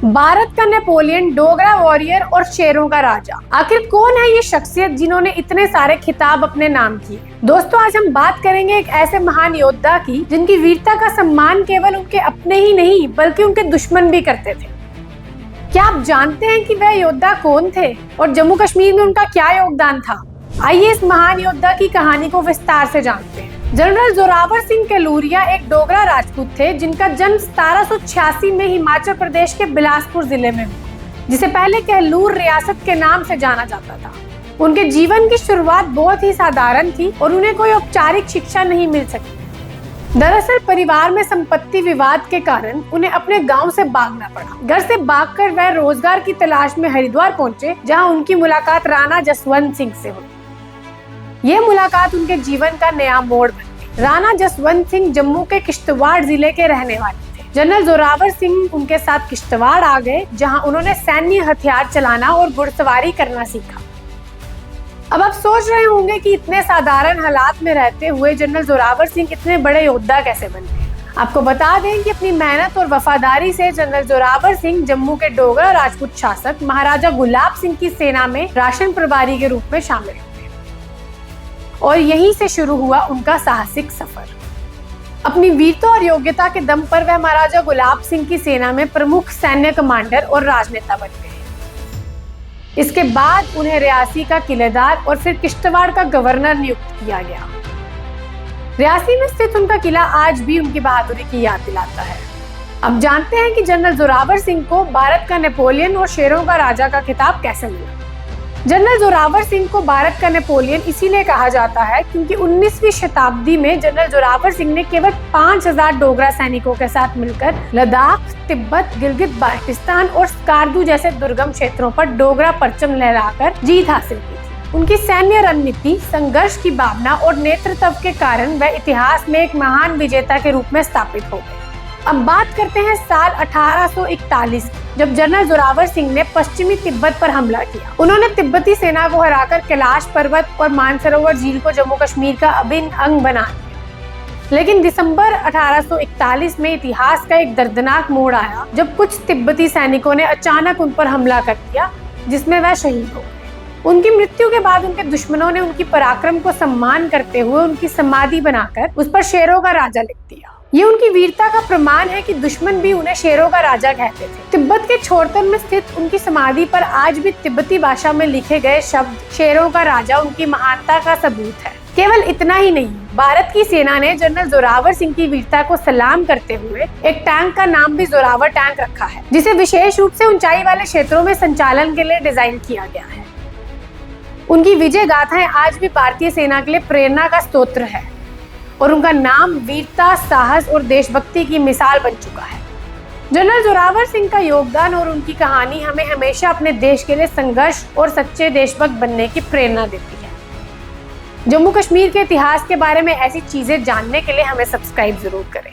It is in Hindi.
भारत का नेपोलियन, डोगरा वॉरियर और शेरों का राजा। आखिर कौन है ये शख्सियत जिन्होंने इतने सारे खिताब अपने नाम किए? दोस्तों, आज हम बात करेंगे एक ऐसे महान योद्धा की जिनकी वीरता का सम्मान केवल उनके अपने ही नहीं बल्कि उनके दुश्मन भी करते थे। क्या आप जानते हैं कि वह योद्धा कौन थे और जम्मू कश्मीर में उनका क्या योगदान था? आइए इस महान योद्धा की कहानी को विस्तार से जानते हैं। जनरल जोरावर सिंह कहलूरिया एक डोगरा राजपूत थे जिनका जन्म 1786 में हिमाचल प्रदेश के बिलासपुर जिले में हुआ, जिसे पहले कहलूर रियासत के नाम से जाना जाता था। उनके जीवन की शुरुआत बहुत ही साधारण थी और उन्हें कोई औपचारिक शिक्षा नहीं मिल सकी। दरअसल परिवार में संपत्ति विवाद के कारण उन्हें अपने गांव से भागना पड़ा। घर से भागकर वह रोजगार की तलाश में हरिद्वार पहुंचे, जहां उनकी मुलाकात राणा जसवंत सिंह से हुई। ये मुलाकात उनके जीवन का नया मोड़ बन गई। राणा जसवंत सिंह जम्मू के किश्तवाड़ जिले के रहने वाले थे। जनरल जोरावर सिंह उनके साथ किश्तवाड़ आ गए, जहां उन्होंने सैन्य हथियार चलाना और घुड़सवारी करना सीखा। अब आप सोच रहे होंगे कि इतने साधारण हालात में रहते हुए जनरल जोरावर सिंह इतने बड़े योद्धा कैसे बन गए। आपको बता दें कि अपनी मेहनत और वफादारी से जनरल जोरावर सिंह जम्मू के डोगरा राजपूत शासक महाराजा गुलाब सिंह की सेना में राशन प्रभारी के रूप में शामिल हुए और यहीं से शुरू हुआ उनका साहसिक सफर। अपनी वीरता और योग्यता के दम पर वह महाराजा गुलाब सिंह की सेना में प्रमुख सैन्य कमांडर और राजनेता बन गए। इसके बाद उन्हें रियासी का किलेदार और फिर किश्तवाड़ का गवर्नर नियुक्त किया गया। रियासी में स्थित उनका किला आज भी उनकी बहादुरी की याद दिलाता है। अब जानते हैं कि जनरल जोरावर सिंह को भारत का नेपोलियन और शेरों का राजा का खिताब कैसे मिला। जनरल जोरावर सिंह को भारत का नेपोलियन इसीलिए कहा जाता है क्योंकि 19वीं शताब्दी में जनरल जोरावर सिंह ने केवल 5000 डोगरा सैनिकों के साथ मिलकर लद्दाख, तिब्बत, गिलगित बाल्टिस्तान और स्कार्दू जैसे दुर्गम क्षेत्रों पर डोगरा परचम लहराकर जीत हासिल की थी। उनकी सैन्य रणनीति, संघर्ष की भावना और नेतृत्व के कारण वह इतिहास में एक महान विजेता के रूप में स्थापित हो गए। अब बात करते हैं साल 1841 जब जनरल जोरावर सिंह ने पश्चिमी तिब्बत पर हमला किया। उन्होंने तिब्बती सेना को हराकर कैलाश पर्वत और मानसरोवर झील को जम्मू कश्मीर का अभिन्न अंग बना दिया। लेकिन दिसंबर 1841 में इतिहास का एक दर्दनाक मोड़ आया जब कुछ तिब्बती सैनिकों ने अचानक उन पर हमला कर दिया, जिसमें वह शहीद हो गए। उनकी मृत्यु के बाद उनके दुश्मनों ने उनकी पराक्रम को सम्मान करते हुए उनकी समाधि बनाकर उस पर शेरों का राजा लिख दिया। ये उनकी वीरता का प्रमाण है कि दुश्मन भी उन्हें शेरों का राजा कहते थे। तिब्बत के छोरतन में स्थित उनकी समाधि पर आज भी तिब्बती भाषा में लिखे गए शब्द शेरों का राजा उनकी महानता का सबूत है। केवल इतना ही नहीं, भारत की सेना ने जनरल जोरावर सिंह की वीरता को सलाम करते हुए एक टैंक का नाम भी जोरावर टैंक रखा है, जिसे विशेष रूप से ऊंचाई वाले क्षेत्रों में संचालन के लिए डिजाइन किया गया है। उनकी विजय गाथाएं आज भी भारतीय सेना के लिए प्रेरणा का स्रोत है और उनका नाम वीरता, साहस और देशभक्ति की मिसाल बन चुका है। जनरल जोरावर सिंह का योगदान और उनकी कहानी हमें हमेशा अपने देश के लिए संघर्ष और सच्चे देशभक्त बनने की प्रेरणा देती है। जम्मू कश्मीर के इतिहास के बारे में ऐसी चीजें जानने के लिए हमें सब्सक्राइब जरूर करें।